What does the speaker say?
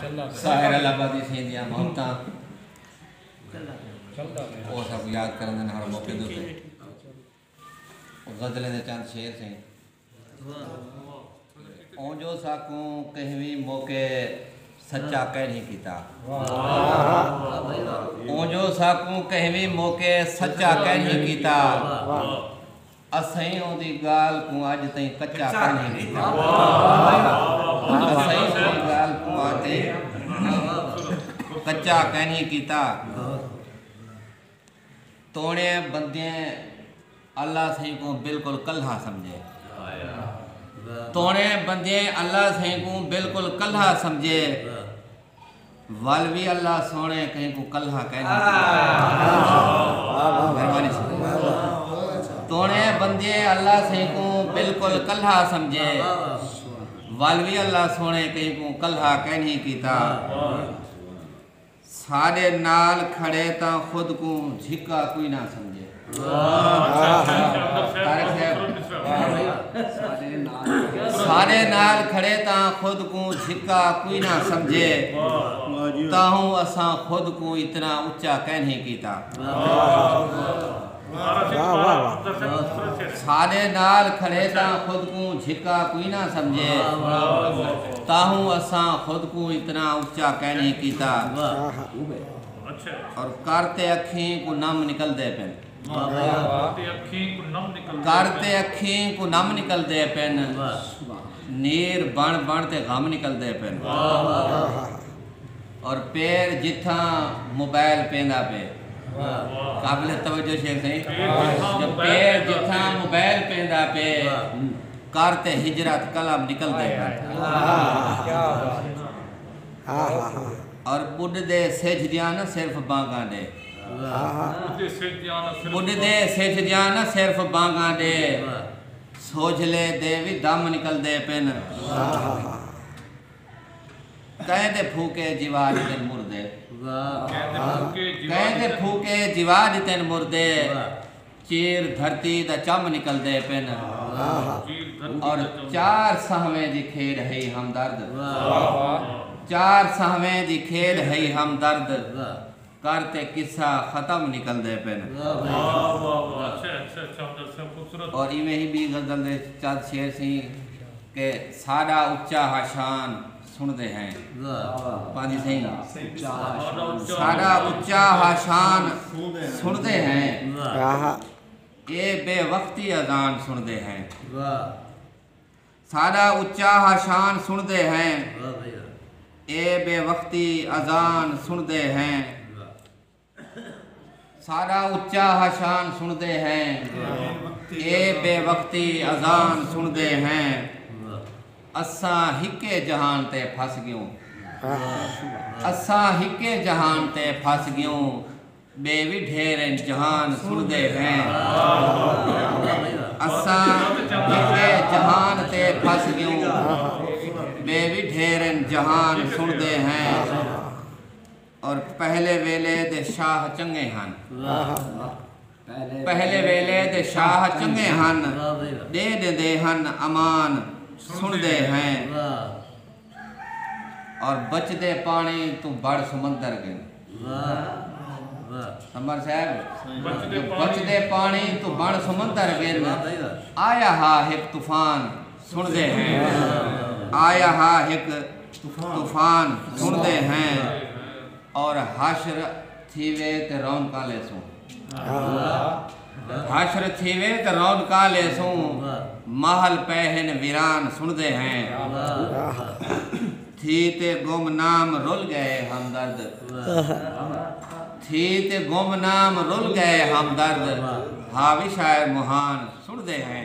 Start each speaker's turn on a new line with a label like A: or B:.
A: साहिर अलाहाबादी से दिया मोहब्बतां वो सब याद करने हर मौके दे गजलें दे चंद शेर से ओ जो साकू कहीं भी मौके सच्चा कह नहीं कीता ओ जो साकू कहीं भी मौके सच्चा कह नहीं कीता असई ओदी गाल को अज तई कच्चा कह नहीं कीता असई ओदी गाल को अज कच्चा कह नहीं कीता तोड़े बंदे अल्लाह सही को बिल्कुल कल्हा समझे तोड़े बंदे अल्लाह सही को बिल्कुल कल्हा समझे वल भी अल्लाह सोने कहीं को कल्हा कह नहीं तोड़े बंदे अल्लाह सही को बिल्कुल कल्हा समझे वल भी अल्लाह सोने कहीं को कल्हा कह नहीं कीता सारे नाल खड़े ता खुद को झिका कोई ना समझे सारे नाल खड़े ता खुद को झिका कोई ना समझे ताहू असा खुद को इतना ऊंचा कह नहीं कीता सारे नाल खड़े ता खुद को झिका कोई ना समझे ताहू असा खुद को इतना ऊंचा कह नहीं कीता और करते अखी को नम निकल दे पेन करते अखी को नम निकल दे पेन नीर बन बन ते गम निकल दे पेन और पैर जिथा मोबाइल पेंदा पे काबिल तवज्जो शेख सही जब पैर जिथा मोबाइल पेंदा पे करते हिजरत कलम निकल दे और बुढ़ दे सेजदियां न सिर्फ बांगा दे बुढ़ दे सेजदियां न सिर्फ बांगा दे सोझले दे भी दम निकल दे पेन कहते फूके जीवा दितन मुर्दे कहते फूके जीवा दितन मुर्दे चीर धरती दा चम निकल दे पेन और चार सहवे दी खेल है हमदर्द चार सहवे दी खेल है हमदर्द करते किस्सा खत्म निकल दे पेन और इवें ही भी गजल दे चंद शेर सी के साड़ा उच्चा हशान सुनते हैं पानी सही साड़ा उच्चा हशान सुनते हैं ये बेवक्ती अजान सुनते हैं सारा उच्चा हशान सुनते हैं ये बेवक्ती अजान सुनते हैं सारा उच्चा हशान सुनते हैं ये बेवक्ती अजान सुनते हैं असा हिके जहान ते फस गयूं असा हिके जहान ते फस गयूं बेवी ढेर जहान सुनते हैं असा हिके जहान ते फस गयूं बेवी ढेर जहान सुनते हैं और पहले वेले दे शाह चंगे हन पहले वेले दे शाह चंगे हन दे दे हन अमान सुनते हैं और बचते पानी तू बड़ समंदर गए समर साहब बचते पानी तू बड़ समंदर गिन आया हा एक तूफान सुनते हैं आया हा एक तूफान सुनते हैं और हश्र थीवे ते रौनका ले सू हश्र थीवे ते रौनका ले सू महल पहन वीरान सुनते हैं थी ते गुमनाम रुल गए हमदर्द थी ते गुमनाम रुल गए हमदर्द हावी शायर मुहान सुनते हैं।